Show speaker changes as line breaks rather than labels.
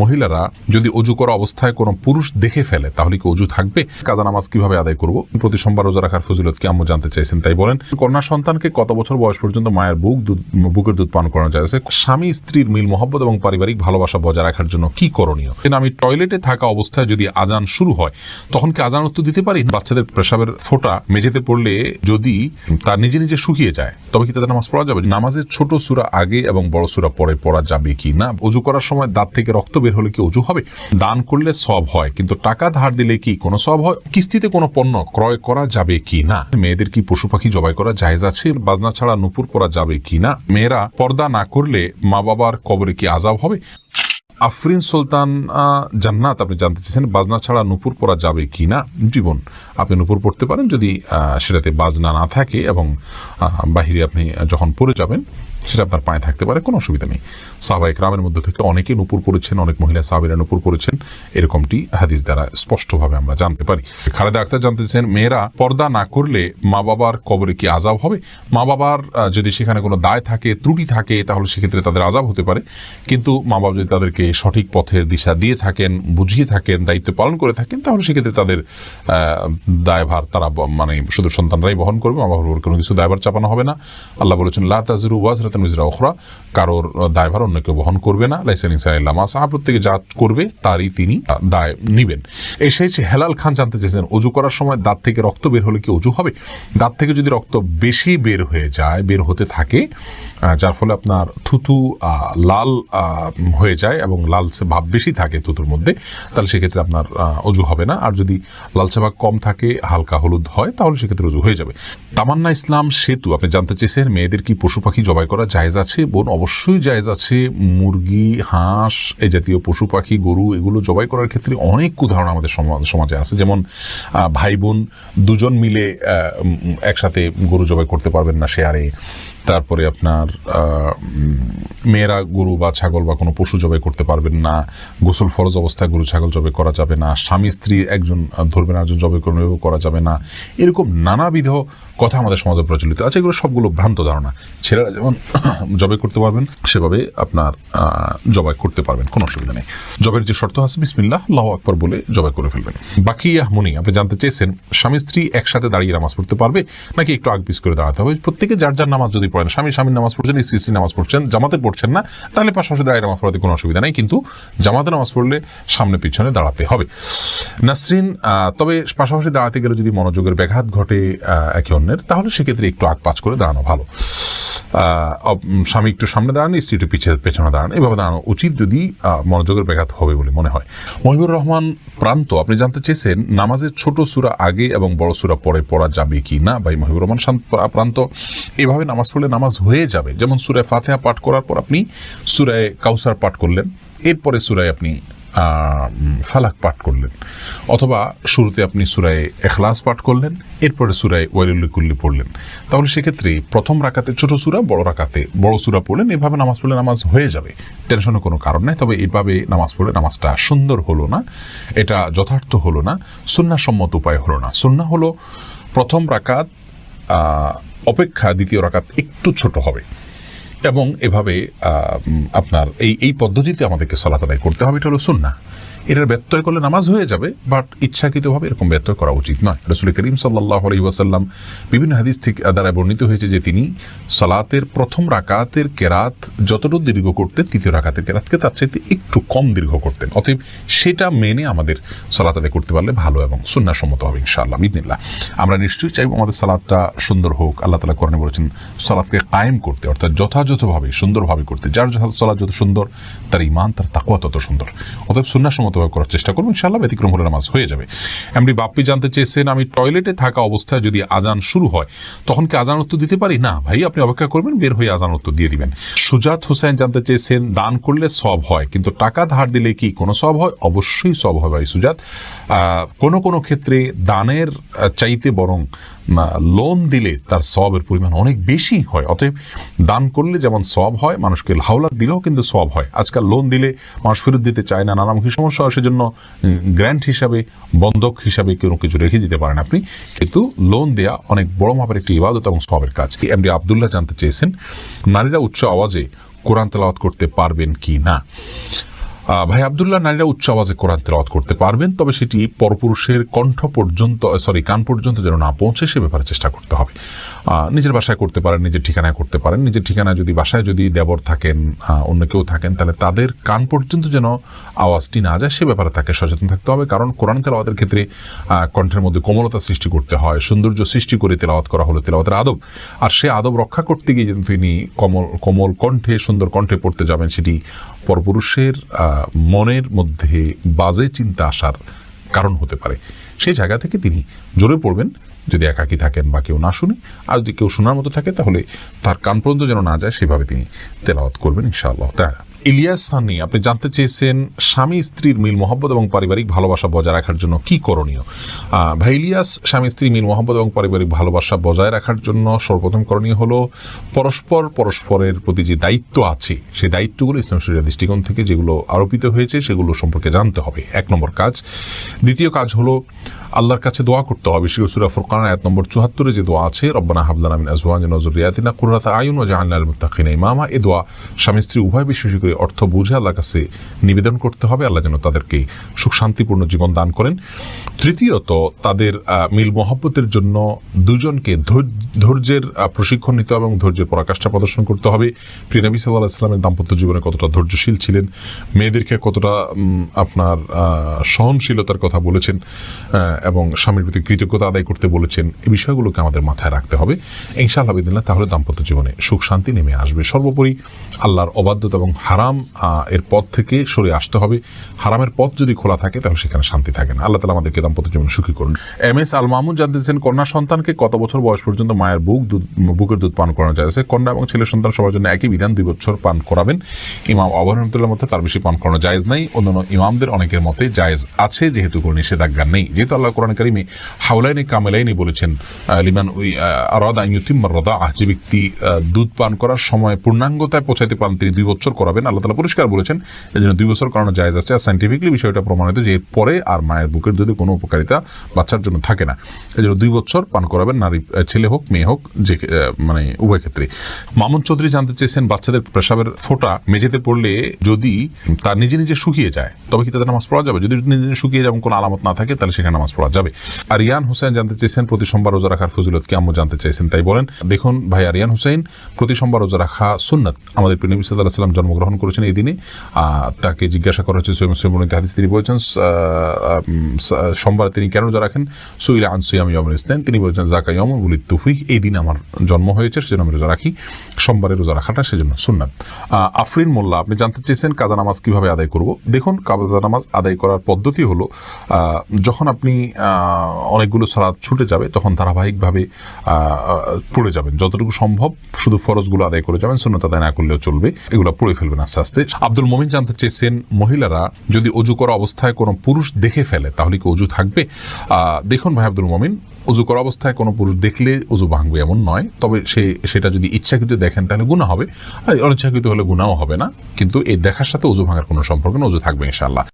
মহিলারা যদি অজু করা অবস্থায় কোনো পুরুষ দেখে ফেলে তাহলে কি অজু থাকবে? কাজা নামাজ কিভাবে আদায় করব? প্রতি সোমবার রোজা রাখার ফজিলত কি আম্মু জানতে চাইছেন, তাই বলেন। কন্যা সন্তানকে কত বছর বয়স পর্যন্ত মায়ের বুকের দুধ পান করানো যায়? স্বামী স্ত্রীর মিল মহব্বত এবং পারিবারিক ভালোবাসা বজায় রাখার জন্য কি করণীয়? আমি টয়লেটে থাকা অবস্থায় যদি আজান শুরু হয় তখন কি আজান উত্তর দিতে পারি? বাচ্চাদের পেশাবের ফোঁটা মেঝেতে পড়লে যদি তা নিজে নিজে শুকিয়ে যায় তবে কি তাদের নামাজ পড়া যাবে? নামাজের ছোট সূরা আগে এবং বড় সূরা পরে পড়া যাবে কি না? অজু করার সময় দাঁত থেকে রক্ত বের হলে কি অজু হবে? দান করলে সওয়াব হয় কিন্তু টাকা ধার দিলে কি কোনো সওয়াব হয়? কিস্তিতে কোনো পণ্য ক্রয় করা যাবে কি না? মেয়েদের কি পশু পাখি জবাই করা জায়েজ আছে? বাজনা ছাড়া নূপুর পরা যাবে কি না? মেয়েরা পর্দা না করলে মা বাবার কবরে কি আযাব হবে? আফরিন সুলতান জান্নাত আপনি জানতে চাইছেন বাজনা ছাড়া নূপুর পরা যাবে কি না? জীবন আপনি নূপুর পড়তে পারেন যদি সেটাতে বাজনা না থাকে এবং বাহিরে আপনি যখন পড়ে যাবেন সেটা আপনার পায়ে থাকতে পারে, কোনো অসুবিধা নেই। সাহাবা ইকরামের মধ্যে থেকে অনেকে নূপুর পড়েছেন, অনেক মহিলা সাহাবীরা নূপুর পড়েছেন, এরকমটি হাদিস দ্বারা স্পষ্টভাবে আমরা জানতে পারি। খালেদা আক্তার জানতে চাইছেন মেয়েরা পর্দা না করলে মা বাবার কবরে কি আযাব হবে? মা বাবার যদি সেখানে কোনো দায় থাকে, ত্রুটি থাকে, তাহলে সেক্ষেত্রে তাদের আযাব হতে পারে, কিন্তু মা বাবা যদি তাদেরকে সঠিক পথের দিশা দিয়ে থাকেন, বুঝিয়ে থাকেন, দায়িত্ব পালন করে থাকেন, তাহলে সেক্ষেত্রে তাদের দায়ভার তারা মানে শুধু সন্তানরাই বহন করবে, মা বাবার কোনো কিছু দায়ভার চাপানো হবে না। আল্লাহ বলেছেন লা তাযিরু ওয়াজরাতুন উযরা উখরা, কারোর দায়ভার অন্য কেউ বহন করবে না। লাইসা লিনসানিন ইল্লা মা সাআ, প্রত্যেকে যা করবে তারই তিনি দায় নিবেন। এসেছে হেলাল খান জানতে চেয়েছেন অজু করার সময় দাঁত থেকে রক্ত বের হলে কি অজু হবে? দাঁত থেকে যদি রক্ত বেশি বের হয়ে যায়, বের হতে থাকে, যার ফলে আপনার থুতু লাল হয়ে যায় এবং লালচে ভাব বেশি থাকে থুতুর মধ্যে, তাহলে সেক্ষেত্রে আপনার অজু হবে না। আর যদি লালচে ভাব কম থাকে, হালকা হলুদ হয়, তাহলে সেক্ষেত্রে অজু হয়ে যাবে। তামান্না ইসলাম সেতু আপনি জানতে চেয়েছেন মেয়েদের কি পশু পাখি জবাই করা জায়েজ আছে? বোন, অবশ্যই জায়েজ আছে। মুরগি, হাঁস, এই জাতীয় পশু পাখি, গরু, এগুলো জবাই করার ক্ষেত্রে অনেক উদাহরণ আমাদের সমাজে আছে। যেমন ভাই বোন দুজন মিলে একসাথে গরু জবাই করতে পারবেন না শেয়ারে। তারপরে আপনার মেয়েরা গরু বা ছাগল বা কোনো পশু জবাই করতে পারবেন না। গোসল ফরজ অবস্থায় গরু ছাগল জবাই করা যাবে না। স্বামী স্ত্রী একজন ধরবেন একজন জবাই করবেন, এভাবে করা যাবে না। এরকম নানাবিধ কথা আমাদের সমাজে প্রচলিত আছে। এগুলো সবগুলো ভ্রান্ত ধারণা। ছেলেরা যেমন জবাই করতে পারবেন সেভাবে আপনার জবাই করতে পারবেন, কোনো অসুবিধা নেই। জবের যে শর্ত আছে বিসমিল্লাহ আল্লাহু আকবার বলে জবাই করে ফেলবেন। বাকিয়া মুনি আপনি জানতে চেয়েছেন স্বামী স্ত্রী একসাথে দাঁড়িয়ে নামাজ পড়তে পারবে নাকি একটু আগ পিছ করে দাঁড়াতে হবে? প্রত্যেকে যার যার নামাজ যদি পড়েন, স্বামী স্বামীর নামাজ পড়ছেন, স্ত্রী স্ত্রী নামাজ পড়ছেন, জামাতে পড়ছেন না, তাহলে পাশাপাশি দাঁড়িয়ে নামাজ পড়াতে কোনো অসুবিধা নেই, কিন্তু জামাতে নামাজ পড়লে সামনে পিছনে দাঁড়াতে হবে। নাসরিন তবে পাশাপাশি দাঁড়াতে গেলে যদি মনোযোগের ব্যাঘাত ঘটে একে অন্যের, তাহলে সেক্ষেত্রে একটু আগ পাছ করে দাঁড়ানো ভালো। স্বামী একটু সামনে দাঁড়ান, স্ত্রী একটু পেছনে দাঁড়ান, এভাবে দাঁড়ানো উচিত যদি মনোযোগের ব্যাঘাত হবে বলে মনে হয়। মহিবুর রহমান প্রান্ত আপনি জানতে চেয়েছেন নামাজের ছোট সূরা আগে এবং বড় সূরা পরে পড়া যাবে কি না? ভাই মহিবুর রহমান প্রান্ত, এভাবে নামাজ পড়লে নামাজ হয়ে যাবে। যেমন সূরা ফাতিহা পাঠ করার পর আপনি সূরা কাউসার পাঠ করলেন, এরপরে সূরায় আপনি ফালাক পাঠ করলেন, অথবা শুরুতে আপনি সূরা ইখলাস পাঠ করলেন, এরপরে সূরা ওয়াইলুল লিকুল্লি পড়লেন, তাহলে সেক্ষেত্রে প্রথম রাকাতে ছোট সূরা, বড় রাকাতে বড় সূরা পড়লেন। এভাবে নামাজ পড়লে নামাজ হয়ে যাবে, টেনশনের কোনো কারণ নেই। তবে এইভাবে নামাজ পড়লে নামাজটা সুন্দর হলো না, এটা যথার্থ হলো না, সুন্নাহসম্মত উপায় হলো না। সুন্নাহ হলো প্রথম রাকাত অপেক্ষা দ্বিতীয় রাকাত একটু ছোট হবে, এবং এভাবে আপনার এই পদ্ধতিতে আমাদেরকে সালাত আদায় করতে হবে। এটা হলো সুন্নাহ। এটার ব্যত্যয় করলে নামাজ হয়ে যাবে, বাট ইচ্ছাকৃতভাবে এরকম ব্যত্যয় করা উচিত নয়। রাসূল করিম সাল্লাল্লাহু আলাইহি ওয়াসাল্লাম বিভিন্ন হাদিস থেকে দ্বারা বর্ণিত হয়েছে যে তিনি সালাতের প্রথম রাকাতের কেরাত যতটুকু দীর্ঘ করতেন, তৃতীয় রাকাতের কেরাতকে তার চাইতে একটু কম দীর্ঘ করতেন। অতএব সেটা মেনে আমাদের সালাত আদায় করতে পারলে ভালো এবং সুন্নাহসম্মত হবে ইনশাআল্লাহ বিইذনিল্লাহ। আমরা নিশ্চয়ই চাইব আমাদের সালাতটা সুন্দর হোক। আল্লাহ তাআলা কোরআনে বলেছেন সালাতকে কায়েম করতে, অর্থাৎ যথাযথভাবে সুন্দরভাবে করতে। যার সালাত যত সুন্দর তার ঈমান, তার তাকওয়া তত সুন্দর। অতএব সুন্নাহসম্মত করার চেষ্টা করবো, ইনশাআল্লাহ ব্যতিক্রম হলে নামাজ হয়ে যাবে। এমনি বাপ্পি জানতে চেয়েছেন আমি টয়লেটে থাকা অবস্থায় যদি আজান শুরু হয় তখন কি আজান উত্তর দিতে পারি? না ভাই, আপনি অপেক্ষা করবেন, বের হয়ে আজান উত্তর দিয়ে দিবেন। সুজাত হোসেন জানতে চেয়েছেন দান করলে সওয়াব হয় কিন্তু টাকা ধার দিলে কি কোনো সওয়াব হয়? অবশ্যই সওয়াব হয় ভাই সুজাত। কোনো ক্ষেত্রে দানের চাইতে বরং লোন দিলে তার সওয়াবের পরিমাণ অনেক বেশি হয়। অতএব দান করলে যেমন সওয়াব হয়, মানুষকে হাওলাত দিলেও কিন্তু সওয়াব হয়। আজকাল লোন দিলে মানুষ ফেরত দিতে চায় না, নানামুখী সমস্যা হয়, সেজন্য গ্র্যান্ট হিসাবে, বন্ধক হিসাবে কোনো কিছু রেখে দিতে পারেন আপনি, কিন্তু লোন দেয়া অনেক বড় মাপের একটি ইবাদত এবং সওয়াবের কাজ। এমডি আব্দুল্লাহ জানতে চেয়েছেন নারীরা উচ্চ আওয়াজে কোরআন তেলাওয়াত করতে পারবেন কি না? ভাই আব্দুল্লাহ, নারীরা উচ্চ আওয়াজে কোরআন তেলাওয়াত করতে পারবেন, তবে সেটি পরপুরুষের কণ্ঠ পর্যন্ত কান পর্যন্ত যেন না পৌঁছে সে ব্যাপারে চেষ্টা করতে হবে। নিজের বাসায় করতে পারেন, নিজের ঠিকানায় করতে পারেন। নিজের ঠিকানায় যদি বাসায় যদি দেবর থাকেন, অন্য কেউ থাকেন, তাহলে তাদের কান পর্যন্ত যেন আওয়াজটি না যায় সে ব্যাপারে তাকে সচেতন থাকতে হবে। কারণ কোরআন তেলাওয়াতের ক্ষেত্রে কণ্ঠের মধ্যে কোমলতা সৃষ্টি করতে হয়, সৌন্দর্য সৃষ্টি করে তেলাওয়াত করা হলো তেলাওয়াতের আদব। আর সে আদব রক্ষা করতে গিয়ে যেন তিনি কোমল কণ্ঠে সুন্দর কণ্ঠে পড়তে যাবেন, সেটি পরপুরুষের মনের মধ্যে বাজে চিন্তা আসার কারণ হতে পারে। সেই জায়গা থেকে তিনি জোরে পড়বেন, যদি একাকী থাকেন বা কেউ না শুনে। আর যদি কেউ শোনার মতো থাকে তাহলে তার কান পর্যন্ত যেন না যায় সেভাবে তিনি তেলাওয়াত করবেন ইনশাআল্লাহ তাআলা। ইলিয়াস সানি, আপনি জানতে চেয়েছেন স্বামী স্ত্রীর মিল মহব্বত এবং পারিবারিক ভালোবাসা বজায় রাখার জন্য কি করণীয়। ভাই ইলিয়াস, স্বামী স্ত্রী মিল মহব্বত এবং পারিবারিক ভালোবাসা বজায় রাখার জন্য সর্বপ্রথম করণীয় হলো পরস্পরের প্রতি যে দায়িত্ব আছে সেই দায়িত্বগুলো ইসলাম শরীয়তের দৃষ্টিকোণ থেকে যেগুলো আরোপিত হয়েছে সেগুলো সম্পর্কে জানতে হবে, 1 নম্বর কাজ। দ্বিতীয় কাজ হলো আল্লাহর কাছে দোয়া করতে হবে। সূরা ফুরকান আয়াত নম্বর 74 যে দোয়া আছে, রব্বানা হাব লানা মিন আজওয়াজিনা ওয়া যুররিয়াতিনা কুররাতা আয়ুন ওয়াজআলনা লিল মুত্তাকিনা ইমামা, এই দোয়া স্বামী স্ত্রী উভয় বিশেষ করে অর্থ বুঝে আল্লাহর কাছে নিবেদন করতে হবে, আল্লাহ যেন তাদেরকে সুখ শান্তিপূর্ণ জীবন দান করেন। তৃতীয়ত, তাদের মিল মহব্বতের জন্য দুজনকে ধৈর্যের প্রশিক্ষণ নিতে হবে এবং ধৈর্যের পরাকাষ্ঠা প্রদর্শন করতে হবে। প্রিয় নবী সাল্লাল্লাহু আলাইহি ওয়াসাল্লামের দাম্পত্য জীবনে কতটা ধৈর্যশীল ছিলেন, মেয়েদেরকে কতটা আপনার সহনশীলতার কথা বলেছেন এবং স্বামীর প্রতি কৃতজ্ঞতা আদায় করতে বলেছেন, এই বিষয়গুলোকে আমাদের মাথায় রাখতে হবে ইনশাআল্লাহ বিদিনিল্লাহ। তাহলে দাম্পত্য জীবনে সুখ শান্তি নেমে আসবে। সর্বোপরি আল্লাহর অবাধ্যতা এবং হারাম এর পথ থেকে সরে আসতে হবে। হারামের পথ যদি খোলা থাকে তাহলে সেখানে শান্তি থাকে না। আল্লাহ তাআলা আমাদেরকে দাম্পত্য জীবনে সুখী করুন। MS আল মামুন জানতে চেয়েছেন কন্যা সন্তানকে কত বছর বয়স পর্যন্ত মায়ের বুকের দুধ পান করানো যায়? কন্যা এবং ছেলে সন্তান সবার জন্য একই বিধান, 2 বছর পান করাবেন। ইমাম আবু হানিফা রাহমাতুল্লাহর মতে তার বেশি পান করানো জায়েজ নাই। অন্যান্য ইমামদের অনেকের মতে জায়েজ আছে, যেহেতু কোনো নিষেধাজ্ঞা নেই। যেহেতু আল্লাহ কোরআন কারীমে হাওলাইনে কামেলাইনে বলেছেন, লিমান আরাদা আন ইউতিম্মা রাদাআহ, যে ব্যক্তি দুধ পান করার সময় পূর্ণাঙ্গতায় পৌঁছাতে পারেন তিনি 2 বছর করাবেন। আল্লাহ তাআলা পরিষ্কার বলেছেন এই জন্য 2 বছর করানো জায়েজ আছে। আর সায়েন্টিফিকলি বিষয়টা প্রমাণিত যে এরপরে আর মায়ের বুকের দুধে কোনো উপকারিতা বাচ্চার জন্য থাকে না। এই জন্য 2 বছর পান করাবেন, নারী ছেলে হোক মেয়ে হোক, যে মানে উভয় ক্ষেত্রে। মামুন চৌধুরী জানতে চেয়েছেন বাচ্চাদের পেশাবের ফোঁটা মেঝেতে পড়লে যদি তার নিজে নিজে শুকিয়ে যায় তবে কি তাদের নামাজ পড়া যাবে? যদি নিজে নিজে শুকিয়ে যেমন কোনো আলামত না থাকে তাহলে সেখানে নামাজ পড়া যাবে। আরিয়ান হোসেন জানতে চেয়েছেন প্রতি সোমবার রোজা রাখার ফজিলত কি আম্মু জানতে চাইছেন, তাই বলেন। দেখুন ভাই আরিয়ান হোসেন, প্রতি সোমবার রোজা রাখা সুন্নাত। আমাদের প্রিয় নবী সাল্লাল্লাহু আলাইহি ওয়াসাল্লাম জন্মগ্রহণ করেছেন এই দিনে। তাকে জিজ্ঞাসা করা হচ্ছে সহিহ হাদিস, তিনি বলেছেন সোমবার তিনি কেন রোজা রাখেন? সুইলা আন সিয়ামি ইয়াউমিল ইসনাইন, তিনি বলেছেন যাকা ইয়াউমুন উলিদতু ফীহি, এই দিন আমার জন্ম হয়েছে সেজন্য আমি রোজা রাখি। সোমবারে রোজা রাখাটা সেজন্য সুন্নাত। আফরিন মোল্লা, আপনি জানতে চেয়েছেন কাজা নামাজ কিভাবে আদায় করব। দেখুন, কাজা নামাজ আদায় করার পদ্ধতি হলো যখন আপনি অনেকগুলো সালাত ছুটে যাবে তখন ধারাবাহিকভাবে পড়ে যাবেন, যতটুকু সম্ভব শুধু ফরজগুলো আদায় করে যাবেন, সুন্নাত আদায় না করলেও চলবে, এগুলো পড়ে ফেলবেন আস্তে আস্তে। আব্দুল মুমিন জানতে চেয়েছেন মহিলারা যদি অজু করা অবস্থায় কোনো পুরুষ দেখে ফেলে তাহলে কি অজু থাকবে? দেখুন ভাই আব্দুল মুমিন, অজু করা অবস্থায় কোনো পুরুষ দেখলে অজু ভাঙবে এমন নয়, তবে সেটা যদি ইচ্ছাকৃত দেখেন তাহলে গুনাহ হবে, আর অনিচ্ছাকৃত হলে গুনাহও হবে না। কিন্তু এই দেখার সাথে অজু ভাঙার কোনো সম্পর্ক না, অজু থাকবে ইনশাআল্লাহ।